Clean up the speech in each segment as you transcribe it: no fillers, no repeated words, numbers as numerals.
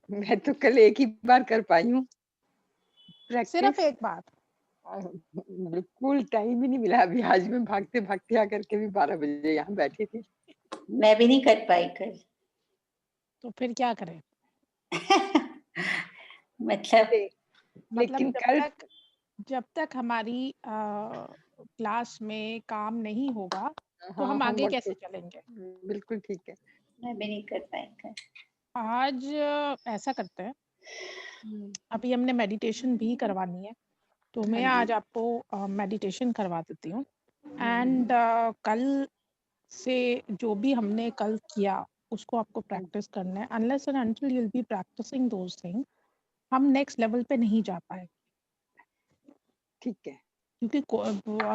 मैं तो कल एक ही बार कर पाई हूँ सिर्फ प्रैक्टिस। एक बार? बिल्कुल टाइम ही नहीं मिला अभी। आज मैं भागते-भागते आकर के भी 12 बजे यहाँ बैठी थी। मैं भी नहीं कर पाई कल। तो फिर क्या करें? मतलब ले मतलब लेकिन कल जब तक हमारी क्लास में काम नहीं होगा, तो हाँ, हम आगे होमवर्क कैसे तो चलेंगे? बिल्कुल ठीक है। मैं भी नहीं कर पाई कल। आज ऐसा करते हैं, अभी हमने मेडिटेशन भी करवानी है, तो मैं हाँ आज जी। आपको मेडिटेशन करवा देती हूँ। हुँ, एंड कल से जो भी हमने कल किया, उसको आपको हाँ, प्रैक्टिस करना है। Unless and until you will be practising those things, हम नेक्स्ट लेवल पे नहीं जा पाएँगे। ठीक है। क्योंकि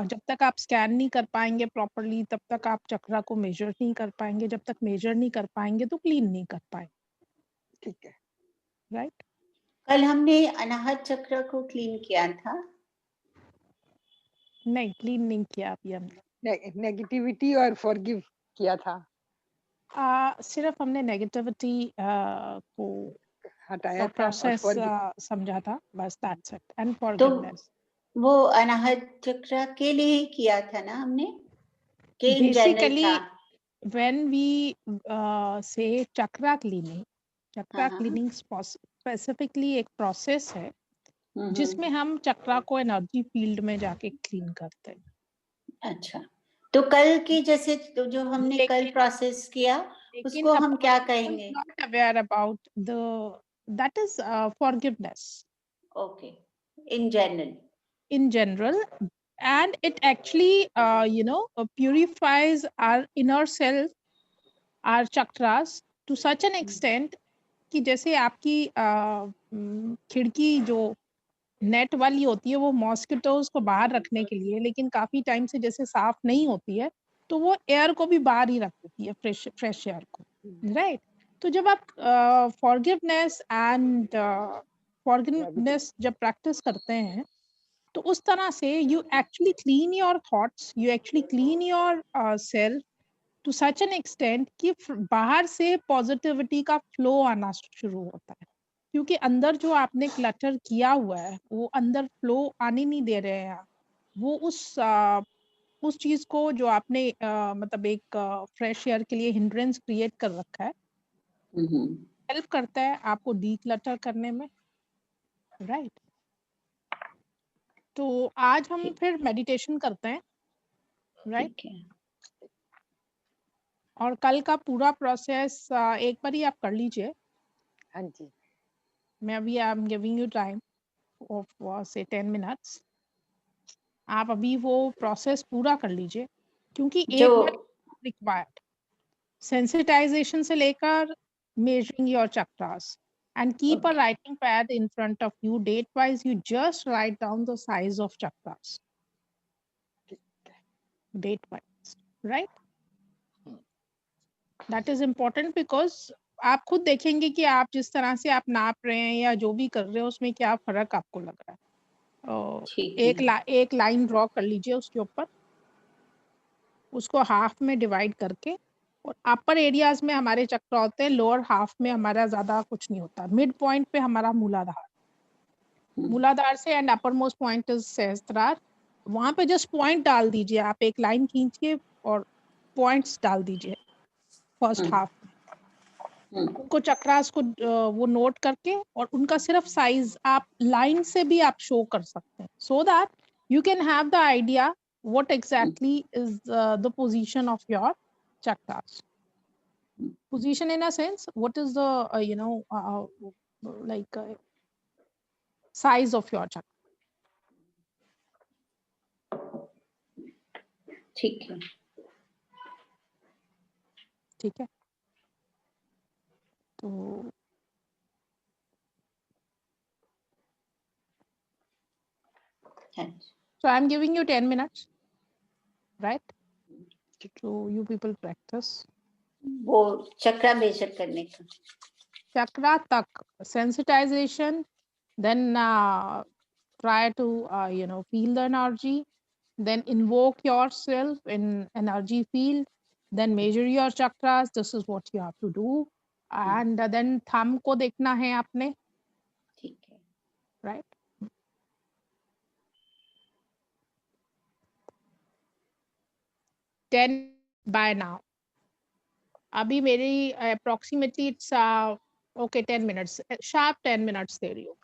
जब तक आप स्कैन नहीं कर पाएँगे प्रॉपर्ली, तब तक आप चक्रा को मेज़र नहीं कर पाएँगे, जब तक मेज़र नहीं कर पाएँगे तो क्लीन नहीं कर पाएँगे, ठीक है। राइट? कल हमने अनाहत चक्र को क्लीन किया था। नहीं, क्लीन नहीं किया अभी हमने। नेगेटिविटी और फॉरगिव किया था, सिर्फ हमने नेगेटिविटी को हटाया का था और प्रोसेस फॉरगिव। समझा था, बस दैट्स इट, एंड तो फॉरगिवनेस। वो अनाहत चक्र के लिए ही किया था ना हमने, कि इन जनरल था? बेसिकली व्हेन वी से चक्रा हाँ, हाँ। क्लीनिंग स्पेसिफिकली एक प्रोसेस है जिसमें हम्म। हम चक्रा को एनर्जी फील्ड में जाके क्लीन करते हैं। अच्छा, तो कल की जैसे तो जो हमने कल लेकिन प्रोसेस किया, लेकिन उसको a हम क्या person who is कहेंगे? not aware about that is forgiveness okay, in general. in general, and it actually purifies our inner self, our chakras, to such an extent कि जैसे आपकी खिड़की जो नेट वाली होती है वो मॉस्किटोज को बाहर रखने के लिए, लेकिन काफी टाइम से जैसे साफ नहीं होती है, तो वो एयर को भी बाहर ही रख देती है, फ्रेश एयर को, राइट? तो जब आप फॉरगिवनेस जब प्रैक्टिस करते हैं, तो उस तरह से you actually clean your thoughts, you actually clean your self to such an extent कि बाहर से पॉजिटिविटी का फ्लो आना शुरू होता है, क्योंकि अंदर जो आपने क्लटर किया हुआ है वो अंदर फ्लो आने नहीं दे रहे हैं आप। वो उस चीज को जो आपने मतलब एक फ्रेश एयर के लिए हिंड्रेंस क्रिएट कर रखा है, हेल्प करता है आपको डीक्लटर करने में, राइट? तो आज हम ठीक, फिर मेडिटेशन करते हैं, राइट? ठीक है। और कल का पूरा प्रोसेस एक बार ही आप कर लीजिए। हाँ जी। मैं अभी I am giving you time of से 10 मिनट्स। आप अभी वो प्रोसेस पूरा कर लीजिए, क्योंकि जो एक बार रिक्वायर्ड सेंसिटाइजेशन से लेकर measuring your chakras, and keep a okay, writing pad in front of you. Date wise, you just write down the size of chakras, ठीक है। date wise, right? Hmm, That is important because आप खुद देखेंगे कि आप जिस तरह से आप नाप रहे हैं या जो भी कर रहे हो उसमें क्या फर्क आपको लग रहा है। ठीक है। एक लाइन ड्रॉ कर लीजिए उसके ऊपर, उसको हाफ में डिवाइड करके, और अपर एरियाज में हमारे चक्र होते हैं, लोअर हाफ में हमारा ज्यादा कुछ नहीं होता। मिड पॉइंट पे हमारा मूलाधार से and upper most point is Sahasrara, वहां पे जस्ट पॉइंट डाल दीजिए, आप एक लाइन खींचिए और पॉइंट्स डाल दीजिए फर्स्ट हाफ में। उनको चक्रास को वो नोट करके, और उनका सिर्फ साइज आप लाइन से भी आप शो कर सकते हैं, so that you can have the idea what exactly is the position of your chakras. Position in a sense, what is the like size of your chakra. ठीक है। ठीक है, तो so I'm giving you 10 minutes, right? So you people practice वो चक्रा major करने का। chakra tak sensitization, then try to feel the energy, then invoke yourself in energy field, then measure your chakras. This is what you have to do. And then thumb को देखना है आपने, ठीक है। Right? Ten by now, अभी मेरी approximately it's okay 10 minutes, sharp 10 minutes दे रही हूँ।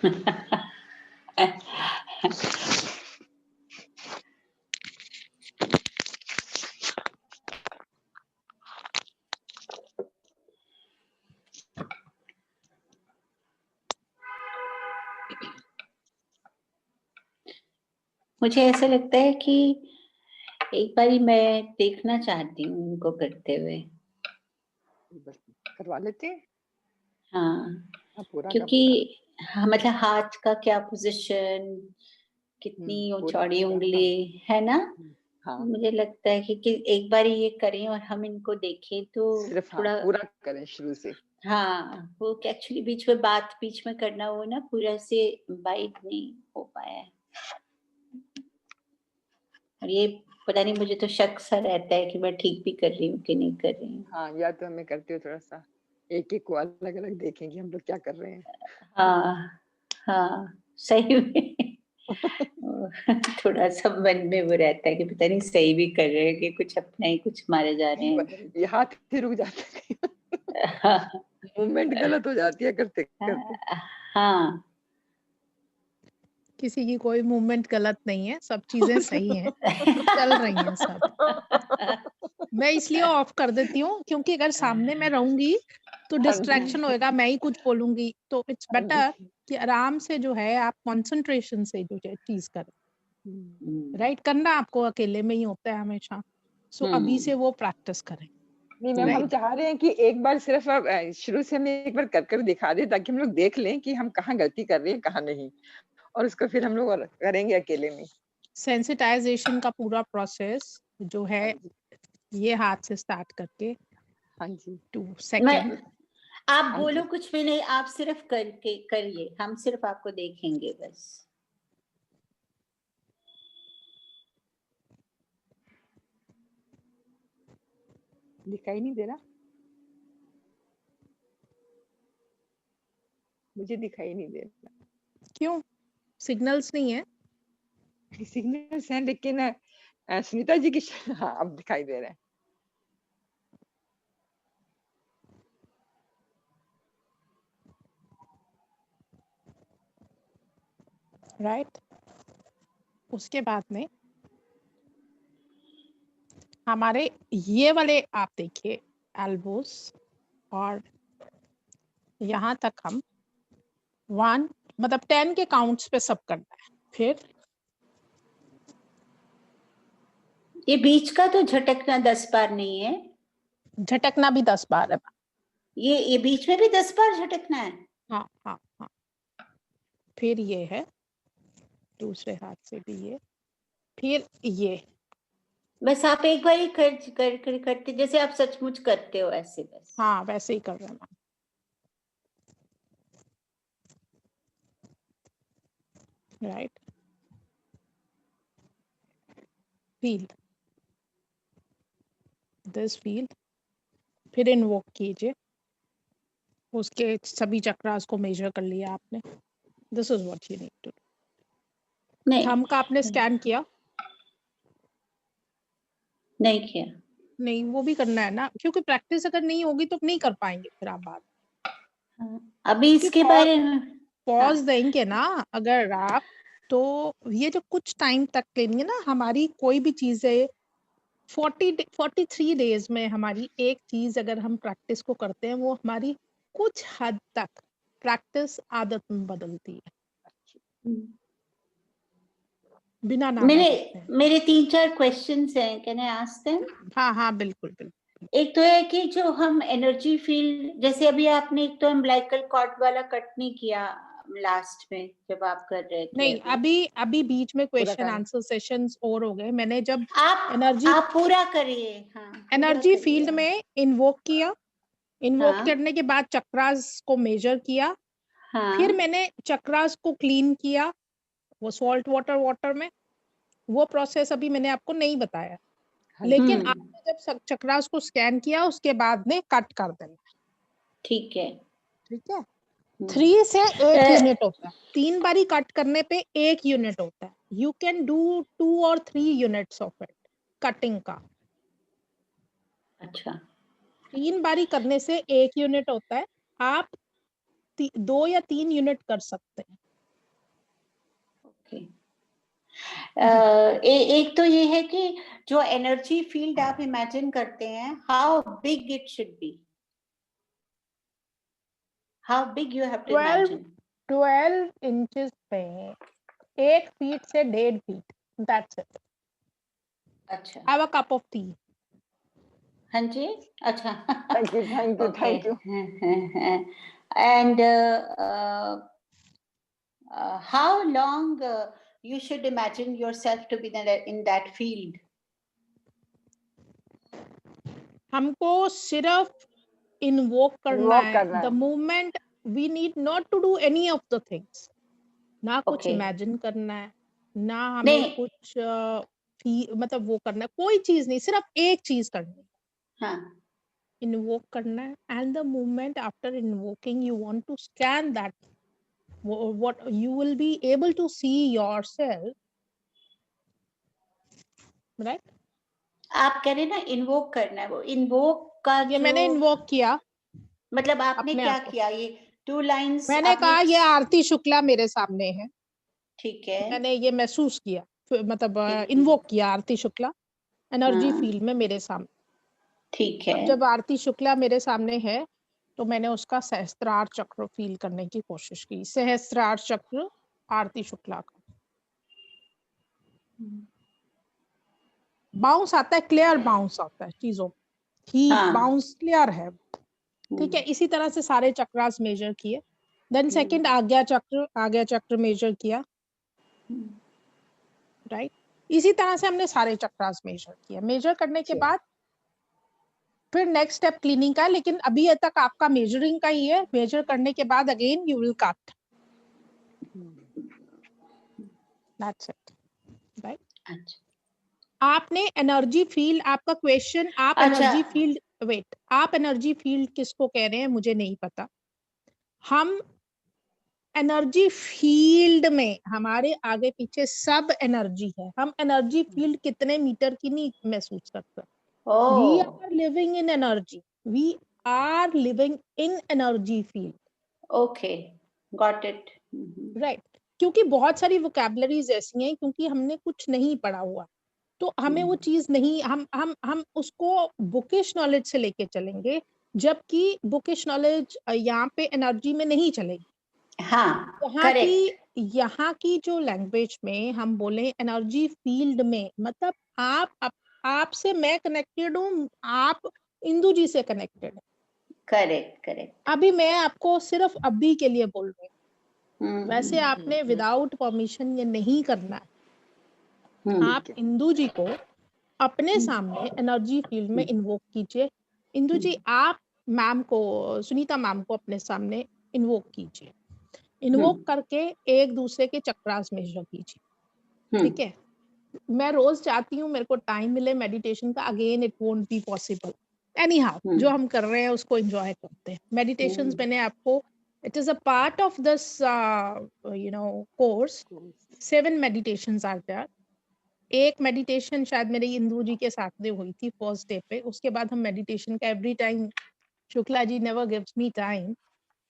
मुझे ऐसा लगता है कि एक बारी मैं देखना चाहती हूँ उनको करते हुए। बस करवा लेते हैं। हाँ, हाँ, पूरा का क्योंकि हाँ, मतलब हाथ का क्या पोजीशन, कितनी पूरा चौड़ी पूरा, उंगली, है ना? हाँ मुझे लगता है कि एक बारी ये करें और हम इनको देखें तो सिर्फ हाँ थोड़ा, पूरा करें शुरू से। हाँ, वो एक्चुअली बीच में बात बीच में करना हो ना, पूरा से बाइट नहीं हो पाया है। और ये पता नहीं, मुझे तो शक सा रहता है कि मैं ठीक भी कर रही हूँ कि नहीं कर रही हूँ। हाँ, या तो हमें करते हो थोड़ा सा एक को अलग अलग देखेंगे हम लोग क्या कर रहे हैं। हाँ, हाँ, सही में। थोड़ा सा मन में वो रहता है कि पता नहीं सही भी कर रहे हैं कि कुछ अपना ही कुछ मारे जा रहे हैं। ये हाथ ही रुक जाता है, हाँ, मूवमेंट गलत हो जाती है करते करते। हाँ, किसी की कोई मूवमेंट गलत नहीं है, सब चीजें सही हैं, चल रही हैं सब। मैं इसलिए ऑफ कर देती हूँ क्योंकि अगर सामने मैं रहूंगी तो डिस्ट्रैक्शन होएगा, मैं ही कुछ बोलूंगी, तो इट्स बेटर कि आराम से जो है आप कंसंट्रेशन से जो चीज करें। राइट, करना आपको अकेले में ही होता है हमेशा, सो अभी से वो प्रैक्टिस करें। नहीं मैम, हम चाह रहे हैं कि एक बार सिर्फ अब शुरू से हमें एक बार कर दिखा दे ताकि हम लोग देख लें कि हम कहाँ गलती कर रहे हैं कहाँ नहीं, और उसको फिर हम लोग करेंगे अकेले में। सेंसिटाइजेशन का पूरा प्रोसेस जो है हाँ जी, ये हाथ से स्टार्ट करके हाँ जी, 2 सेकंड। आप हाँ बोलो जी। कुछ भी नहीं, आप सिर्फ करके करिए, हम सिर्फ आपको देखेंगे बस। दिखाई नहीं दे रहा, मुझे दिखाई नहीं दे रहा। क्यों, सिग्नल्स नहीं है? सिग्नल्स हैं लेकिन सुनीता जी की हाँ अब दिखाई दे रहे हैं। राइट, उसके बाद में हमारे ये वाले आप देखिए एल्बोस, और यहाँ तक हम 1 मतलब 10 के काउंट्स पे सब करना है। फिर ये बीच का तो झटकना 10 बार नहीं है, झटकना भी 10 बार है। ये बीच में भी 10 बार झटकना है। हाँ हाँ हाँ, फिर ये है दूसरे हाथ से भी ये, फिर ये। बस आप एक बार ही करते जैसे आप सचमुच करते हो ऐसे बस। हाँ वैसे ही कर रहे हैं। राइट, फील दिस, फील, फिर इन्वोक कीजिए, उसके सभी चक्रास को मेजर कर लिया आपने। This is what you need to. नहीं, थंब का आपने स्कैन किया? नहीं किया। नहीं, वो भी करना है ना, क्योंकि प्रैक्टिस अगर नहीं होगी तो नहीं कर पाएंगे फिर आप बात। हाँ, अभी इसके बारे में पॉज देंगे ना अगर आप, तो ये जो कुछ टाइम तक लेंगे ना, हमारी कोई भी चीज है 43 डेज में हमारी एक चीज अगर हम प्रैक्टिस को करते हैं, वो हमारी कुछ हद तक प्रैक्टिस आदत में बदलती है, बिना नाम मेरे मेरे 3-4 क्वेश्चंस हैं, कैन आई आस्क देम? हाँ हाँ बिल्कुल बिल्कुल। एक तो है कि जो हम एनर्जी फील्ड, जैसे अभी आपने एक तो अम्बिलिकल कॉर्ड वाला कट नहीं किया लास्ट में जब आप कर रहे थे। नहीं, अभी बीच में पूरा क्वेश्चन का आंसर सेशंस और हो गए। मैंने जब आप पूरा करिए। हाँ, पूरा एनर्जी करिए फील्ड आप। में इन्वोक किया, इन्वोक हाँ, करने के बाद चक्रास को मेजर किया, फिर हाँ, मैंने चक्रास को क्लीन किया वो सॉल्ट वाटर में। वो प्रोसेस अभी मैंने आपको नहीं बताया, हाँ जी, लेकिन आपने जब चक्रास को स्कैन किया उसके बाद में कट कर देना। ठीक है। ठीक है, 3 से 1 यूनिट होता है, 3 बारी कट करने पे 1 यूनिट होता है। यू कैन डू 2 और 3 यूनिट्स ऑफ इट कटिंग का। अच्छा, 3 बारी करने से 1 यूनिट होता है, आप 2 या 3 यूनिट कर सकते हैं। ओके। एक तो ये है कि जो एनर्जी फील्ड आप इमेजिन करते हैं, how big it should be, how big you have to 12 imagine. 12 inches में 1 फीट से 1.5 फीट, दैट्स इट। अच्छा, have a cup of tea. हाँ जी, अच्छा। Thank you, thank you, okay. Thank you. And how long you should imagine yourself to be in that field? हमको सिर्फ invoke करना Invoke है। करना द है। Moment we need not to do any of the things. ना कुछ Okay. Imagine करना है, ना हमें नहीं, कुछ मतलब वो करना है, कोई चीज नहीं, सिर्फ एक चीज करनी है, हाँ, इन्वोक करना है। And the moment after invoking you want to scan that, what you will be able to see yourself, right? आप कह रहे हैं ना इन्वोक करना है, वो इन्वोक का ये जो मैंने इन्वोक किया मतलब आपने अपने क्या आप को। किया, ये 2 लाइन्स मैंने आपने, कहा ये आरती शुक्ला मेरे सामने है, ठीक है, मैंने ये महसूस किया, मतलब ठीक है, इन्वोक किया आरती शुक्ला एनर्जी हाँ, फील्ड में मेरे सामने। ठीक अब है, जब आरती शुक्ला मेरे सामने है तो मैंने उसका सहस्त्रार चक्र फील करने की कोशिश की। सहस्त्रार चक्र आरती शुक्ला का बाउंस आता है, क्लियर बाउंस आता है चीजों, हीट हाँ, बाउंस क्लियर है, ठीक है। इसी तरह से सारे चक्रास मेजर किए। देन सेकंड आज्ञा चक्र मेजर किया, राइट। इसी तरह से हमने सारे चक्रास मेजर किया। मेजर करने के बाद फिर नेक्स्ट स्टेप क्लीनिंग का है, लेकिन अभी तक आपका मेजरिंग का ही है। मेजर करने के बाद again you will cut, that's it, right. अच्छा, आपने एनर्जी फील्ड, आपका क्वेश्चन, आप अच्छा, एनर्जी फील्ड, वेट, आप एनर्जी फील्ड किसको कह रहे हैं मुझे नहीं पता। हम एनर्जी फील्ड में हमारे आगे पीछे सब एनर्जी है। हम एनर्जी फील्ड कितने मीटर की नहीं महसूस करते। We oh, are living in energy, we are living in energy field, okay, got it, right. क्योंकि बहुत सारी वोकैबुलरीज ऐसी हैं, क्योंकि हमने कुछ नहीं पढ़ा हुआ तो हमें वो चीज नहीं, हम उसको बुकिश नॉलेज से लेके चलेंगे, जबकि बुकिश नॉलेज यहाँ पे एनर्जी में नहीं चलेगी। हाँ, करेक्ट, यहाँ की जो लैंग्वेज में हम बोले एनर्जी फील्ड में, मतलब आपसे मैं कनेक्टेड हूँ, आप इंदु जी से कनेक्टेड है। करेक्ट, करेक्ट, अभी मैं आपको सिर्फ अभी के लिए बोल रही हूँ, वैसे आपने विदाउट परमिशन ये नहीं करना है। आप इंदु जी को अपने सामने एनर्जी फील्ड में इन्वोक कीजिए। इंदु जी, आप मैम को, सुनीता मैम को अपने सामने इन्वोक कीजिए। इन्वोक करके एक दूसरे के चक्रास मेजर कीजिए, ठीक है। मैं रोज चाहती हूँ मेरे को टाइम मिले मेडिटेशन का, again it won't be possible. Any how जो हम कर रहे हैं उसको एंजॉय करते हैं। मेडिटेशंस मैंने आपको, it is a part of this course, 7 meditations are there. एक मेडिटेशन शायद मेरी इंदु जी के साथ में हुई थी फर्स्ट डे पे। उसके बाद हम मेडिटेशन का every time, Shukla ji never gives me time,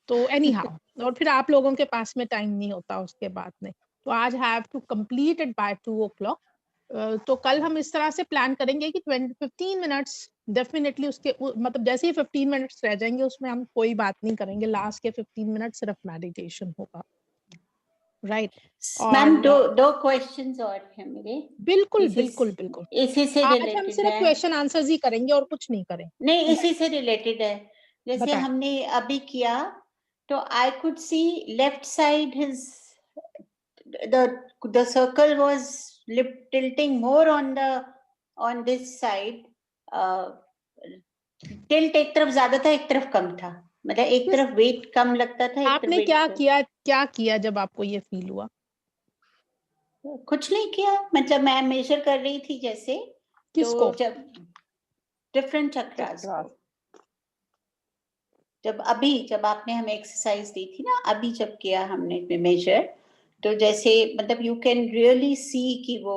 तो एनी हाउ, और फिर आप लोगों के पास में टाइम नहीं होता उसके बाद में, तो आज have to complete it by 2 o'clock। तो कल हम इस तरह से प्लान करेंगे कि 15 मिनट्स डेफिनेटली उसके मतलब जैसे ही 15 मिनट्स रह जाएंगे उसमें हम कोई बात नहीं करेंगे, लास्ट के 15 मिनट सिर्फ मेडिटेशन होगा, राइट। मैम, और दो क्वेश्चंस और हैं मेरे, बिल्कुल बिल्कुल बिल्कुल, इसी से आज हम रिलेटेड सिर्फ है, क्वेश्चन आंसर्स ही करेंगे और कुछ नहीं करेंगे। नहीं इसी से रिलेटेड है। जैसे बताएं। हमने अभी किया तो I could see left side his the circle was tilting more on this side, tilt एक तरफ ज्यादा था एक तरफ कम था, मतलब एक तरफ वेट कम लगता था एक तरफ आपने वेट क्या किया जब आपको ये फील हुआ? कुछ नहीं किया, मतलब मैं मेजर कर रही थी जैसे, किसको? तो जब डिफरेंट चक्रास को, जब आपने हमें एक्सरसाइज दी थी ना, अभी जब किया हमने मेजर, तो जैसे मतलब यू कैन रियली सी कि वो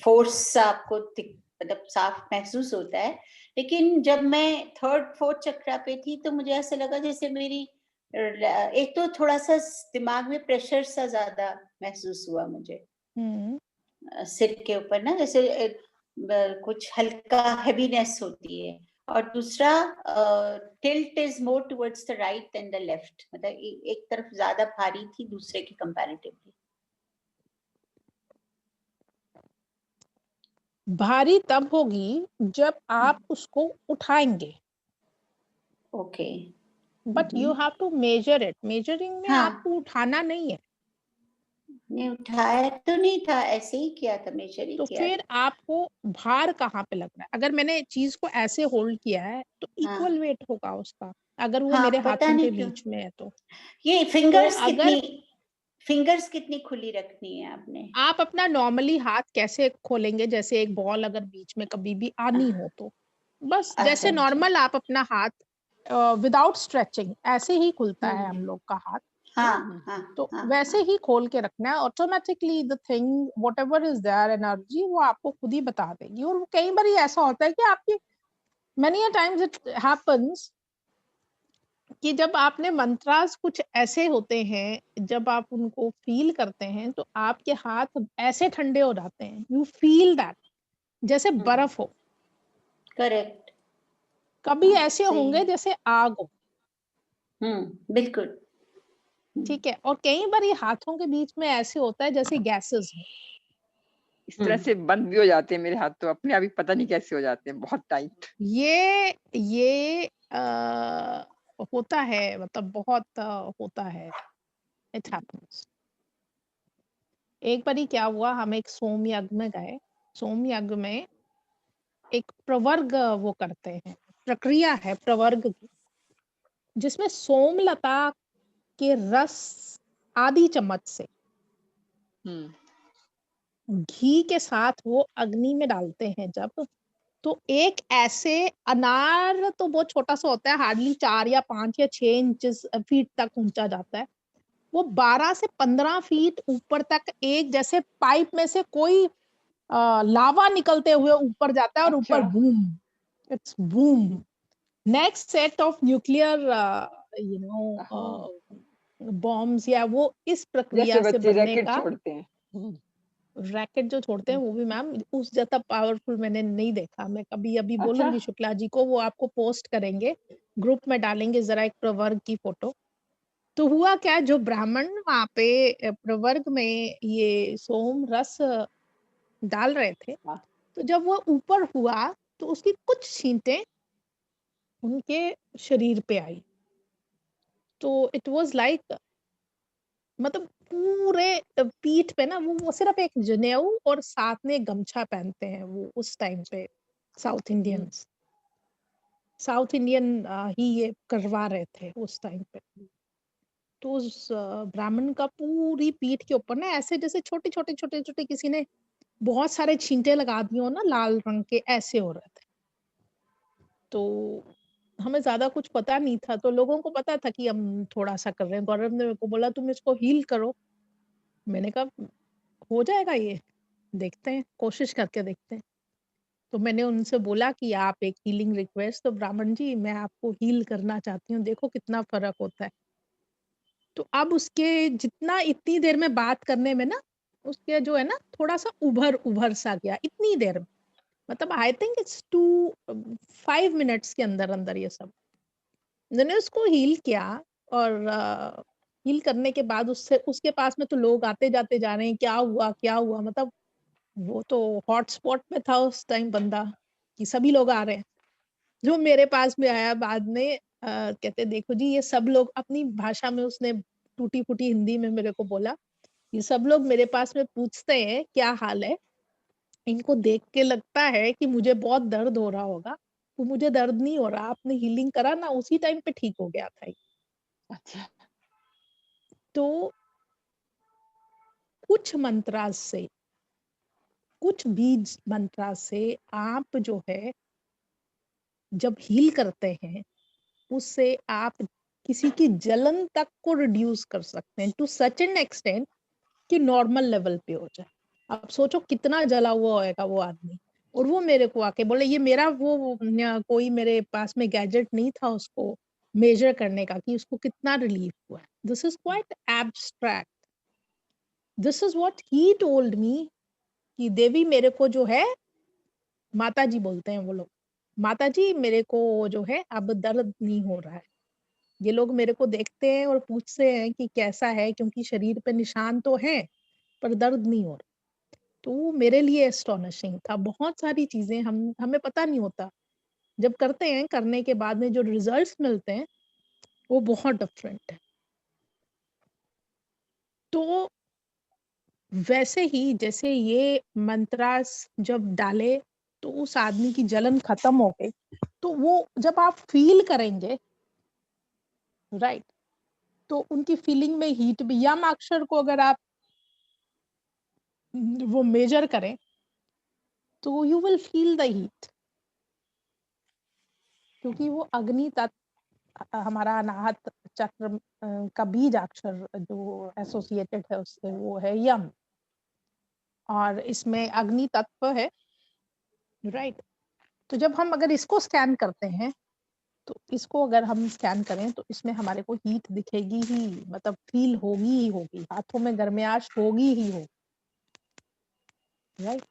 फोर्स आपको मतलब साफ महसूस होता है। लेकिन जब मैं 3rd 4th चक्रा पे थी तो मुझे ऐसा लगा जैसे मेरी एक तो थोड़ा सा दिमाग में प्रेशर सा ज्यादा महसूस हुआ मुझे सिर के ऊपर ना, जैसे कुछ हल्का हेवीनेस होती है। और दूसरा tilt is more towards the right than the left, मतलब एक तरफ ज्यादा भारी थी दूसरे की कंपैरेटिवली। भारी तब होगी जब आप उसको उठाएंगे, okay. But you have to measure it. Measuring में हाँ, आपको उठाना नहीं है, नहीं उठाया तो नहीं था, ऐसे ही किया था, मेजर ही तो किया फिर था। आपको भार कहाँ पे लग रहा है? अगर मैंने चीज को ऐसे होल्ड किया है तो हाँ इक्वल वेट होगा उसका, अगर वो हाँ, मेरे पता हाथों के नहीं क्यों बीच में है तो। ये तो फिंगर्स अगर कितनी खुली रखनी है आपने? आप अपना नॉर्मली हाथ कैसे खोलेंगे, जैसे एक बॉल अगर बीच में कभी भी आनी हो तो बस अच्छा जैसे अच्छा। नॉर्मल आप अपना हाथ विदाउट स्ट्रेचिंग ऐसे ही खुलता है हम लोग का हाथ, हाँ हाँ तो हाँ वैसे हाँ। ही खोल के रखना है। Automatically the thing what ever is their energy वो आपको खुद ही बता देगी। और कई बार ऐसा होता है कि आपकी many a times it happens कि जब आपने मंत्रास कुछ ऐसे होते हैं, जब आप उनको फील करते हैं तो आपके हाथ ऐसे ठंडे हो जाते हैं, यू फील दैट जैसे बर्फ हो। करेक्ट। कभी ऐसे सही होंगे है। जैसे आग हो, बिल्कुल। ठीक है। और कई बार ये हाथों के बीच में ऐसे होता है जैसे गैसेस हो। इस तरह से बंद भी हो जाते हैं मेरे हाथ, तो अपने आप ही पता नहीं कैसे हो जाते हैं, बहुत टाइट। ये होता है, मतलब बहुत होता है, इट हैपेंस। एक बारी क्या हुआ, हम एक सोम यज्ञ में गए। सोम यज्ञ में एक प्रवर्ग वो करते हैं, प्रक्रिया है प्रवर्ग की, जिसमें सोमलता के रस आधी चम्मच से घी के साथ वो अग्नि में डालते हैं जब, तो एक ऐसे अनार, तो बहुत छोटा सा होता है, हार्डली 4 या 5 या 6 इंचेस फीट तक ऊंचा जाता है, वो 12 से 15 फीट ऊपर तक एक जैसे पाइप में से कोई लावा निकलते हुए ऊपर जाता है और अच्छा। ऊपर boom, it's boom. Next set of nuclear you हाँ, नो बॉम्ब्स या वो इस जैसे प्रक्रिया से बच्चे बनने रैकेट का। छोड़ते हैं। रैकेट जो छोड़ते हैं वो भी मैम उस ज्यादा पावरफुल मैंने नहीं देखा। मैं कभी अभी अच्छा। बोलूंगी शुक्ला जी को, वो आपको पोस्ट करेंगे, ग्रुप में डालेंगे जरा एक प्रवर्ग की फोटो। तो हुआ क्या, जो ब्राह्मण वहां पे प्रवर्ग में ये सोम रस डाल रहे थे, हाँ। तो जब वो ऊपर हुआ तो उसकी कुछ छींटें उनके शरीर पे आई। तो इट वाज लाइक, मतलब पूरे पीठ पे ना, वो सिर्फ एक जनेऊ और साथ में एक गमछा पहनते हैं वो उस टाइम पे। साउथ इंडियंस, साउथ इंडियन ही ये करवा रहे थे उस टाइम पे। तो उस ब्राह्मण का पूरी पीठ के ऊपर ना ऐसे जैसे छोटे छोटे छोटे छोटे किसी ने बहुत सारे छींटे लगा दिए हो ना लाल रंग के, ऐसे हो रहे थे। तो हमें ज्यादा कुछ पता नहीं था, तो लोगों को पता था कि हम थोड़ा सा कर रहे हैं। गौरव ने मेरे को बोला तुम इसको हील करो। मैंने कहा हो जाएगा ये, देखते हैं, कोशिश करके देखते हैं। तो मैंने उनसे बोला कि आप एक हीलिंग रिक्वेस्ट, तो ब्राह्मण जी मैं आपको हील करना चाहती हूँ, देखो कितना फर्क होता है। तो अब उसके जितना इतनी देर में बात करने में ना, उसके जो है ना थोड़ा सा उभर उभर सा गया इतनी देर में, मतलब आई थिंक इट्स 5 मिनट्स के अंदर अंदर ये सब। मैंने उसको हील किया, और हील करने के बाद उससे उसके पास में तो लोग आते जाते जा रहे हैं, क्या हुआ क्या हुआ, मतलब वो तो हॉटस्पॉट में था उस टाइम बंदा, कि सभी लोग आ रहे हैं। जो मेरे पास में आया बाद में कहते देखो जी ये सब लोग, अपनी भाषा में उसने टूटी फूटी हिंदी में मेरे को बोला, ये सब लोग मेरे पास में पूछते हैं क्या हाल है, इनको देख के लगता है कि मुझे बहुत दर्द हो रहा होगा, तो मुझे दर्द नहीं हो रहा, आपने हीलिंग करा ना, उसी टाइम पे ठीक हो गया था ये। अच्छा। तो कुछ मंत्रा से, कुछ बीज मंत्रा से आप जो है जब हील करते हैं, उससे आप किसी की जलन तक को रिड्यूस कर सकते हैं टू सच एन एक्सटेंट कि नॉर्मल लेवल पे हो जाए। आप सोचो कितना जला हुआ होएगा वो आदमी। और वो मेरे को आके बोले, ये मेरा वो कोई मेरे पास में गैजेट नहीं था उसको मेजर करने का कि उसको कितना रिलीफ हुआ है. This is quite abstract. This is what he told me कि देवी मेरे को जो है, माता जी बोलते हैं वो लोग, माता जी मेरे को जो है अब दर्द नहीं हो रहा है. ये लोग मेरे को देखते हैं और पूछते हैं कि कैसा है, क्योंकि शरीर पे निशान तो है पर दर्द नहीं हो रहा. तो वो मेरे लिए एस्टोनिशिंग था. बहुत सारी चीजें हमें पता नहीं होता, जब करते हैं करने के बाद में जो रिजल्ट्स मिलते हैं वो बहुत डिफरेंट है. तो वैसे ही जैसे ये मंत्रास जब डाले तो उस आदमी की जलन खत्म हो गई, तो वो जब आप फील करेंगे, राइट, तो उनकी फीलिंग में हीट भी, यम अक्षर को अगर आप वो मेजर करें तो you will feel the heat, क्योंकि वो अग्नि तत्व हमारा अनाहत चक्र का बीज अक्षर जो एसोसिएटेड है उससे वो है यम, और इसमें अग्नि तत्व है, राइट. तो जब हम अगर इसको स्कैन करते हैं, तो इसको अगर हम स्कैन करें तो इसमें हमारे को हीट दिखेगी ही, मतलब फील होगी ही होगी, हाथों में गर्माहट होगी ही होगी, राइट.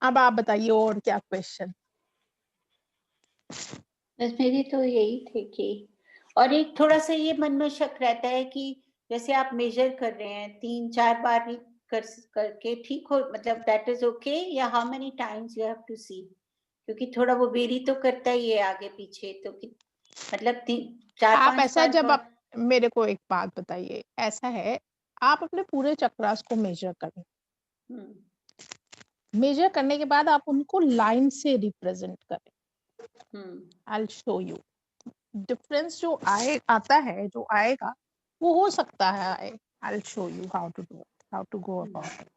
अब आप बताइए और क्या क्वेश्चन. बस मेरी तो यही थे कि, और एक थोड़ा सा ये मन में शक रहता है कि जैसे आप मेजर कर रहे हैं 3-4 बार भी करके ठीक हो, मतलब दैट इज ओके, या how many times you have to see, क्योंकि थोड़ा वो वेरी तो करता ही है आगे पीछे, तो मतलब 4-5 आप ऐसा, बार जब तो आप मेरे को एक बात बताइए, ऐसा है आप अपने पूरे चक्रास को मेजर करें, मेजर करने के बाद आप उनको लाइन से रिप्रेजेंट करें. आई विल शो यू डिफरेंस जो आता है, जो आएगा वो हो सकता है आए. I will show you how to do it, how to go about it.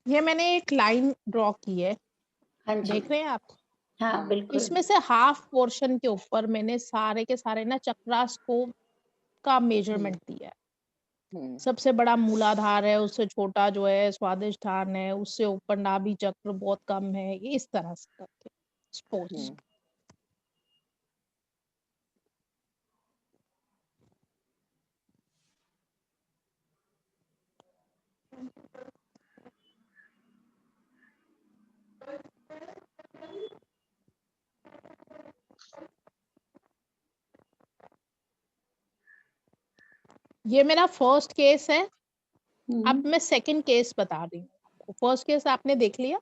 ये मैंने एक लाइन ड्रॉ की है, हाँ जी, देख रहे हैं आप. हाँ बिल्कुल. इसमें से हाफ पोर्शन के ऊपर मैंने सारे के सारे ना चक्रास को का मेजरमेंट दिया है. सबसे बड़ा मूलाधार है, उससे छोटा जो है स्वादिष्ठान है, उससे ऊपर नाभि चक्र बहुत कम है, इस तरह से करके स्पोर्ट्स. ये मेरा फर्स्ट केस है. अब मैं सेकंड केस बता रही हूँ. फर्स्ट केस आपने देख लिया,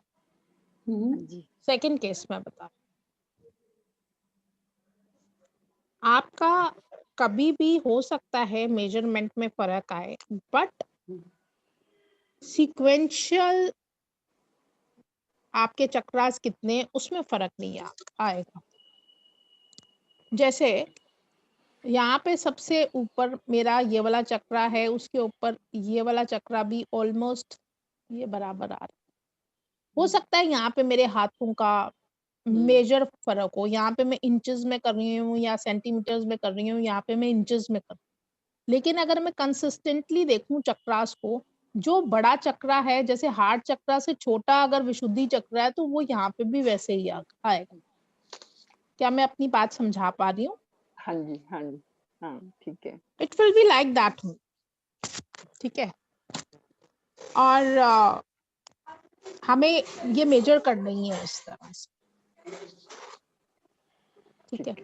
सेकंड केस में बता. आपका कभी भी हो सकता है मेजरमेंट में फर्क आए, बट सीक्वेंशियल आपके चक्रास कितने उसमें फर्क नहीं आएगा. जैसे यहाँ पे सबसे ऊपर मेरा ये वाला चक्रा है, उसके ऊपर ये वाला चक्रा भी ऑलमोस्ट ये बराबर आ रहा है. हो सकता है यहाँ पे मेरे हाथों का मेजर फर्क हो, यहाँ पे मैं इंचेस में कर रही हूँ या सेंटीमीटर्स में कर रही हूँ, यहाँ पे मैं इंचेस में कर. लेकिन अगर मैं कंसिस्टेंटली देखूं चक्रास को, जो बड़ा चक्रा है, जैसे हार्ट चक्रा से छोटा अगर विशुद्धि चक्रा है, तो वो यहाँ पे भी वैसे ही आएगा. क्या मैं अपनी बात समझा पा रही हूँ? हाँ जी, हाँ जी, हाँ ठीक है. It will be like that. ठीक है. और हमें ये मेजर करना ही है इस तरह से. ठीक है.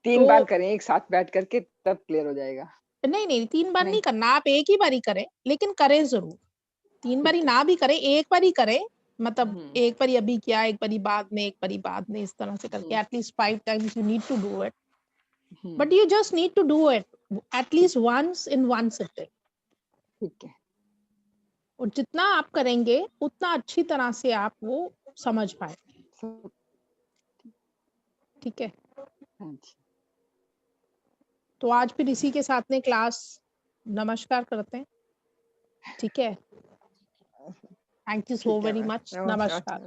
3 बार करें एक साथ बैठ करके, तब क्लियर हो जाएगा. नहीं 3 बार नहीं करना, आप एक ही बारी करें, लेकिन करें जरूर. 3 बारी ना भी करें, एक बारी करें, मतलब एक बारी अभी किया, एक बारी बाद में, एक बारी बाद में, इस तरह से करके at least 5 times you need to do it. But you just need to do it at least once in one sitting. ठीक है. और जितना आप करेंगे उतना अच्छी तरह से आप वो समझ पाएंगे। सब ठीक है, हाँ जी। तो आज फिर इसी के साथ में क्लास नमस्कार करते हैं। ठीक है, थैंक यू सो ठीक है वेरी मैम, मच। नमस्कार। नमस्कार।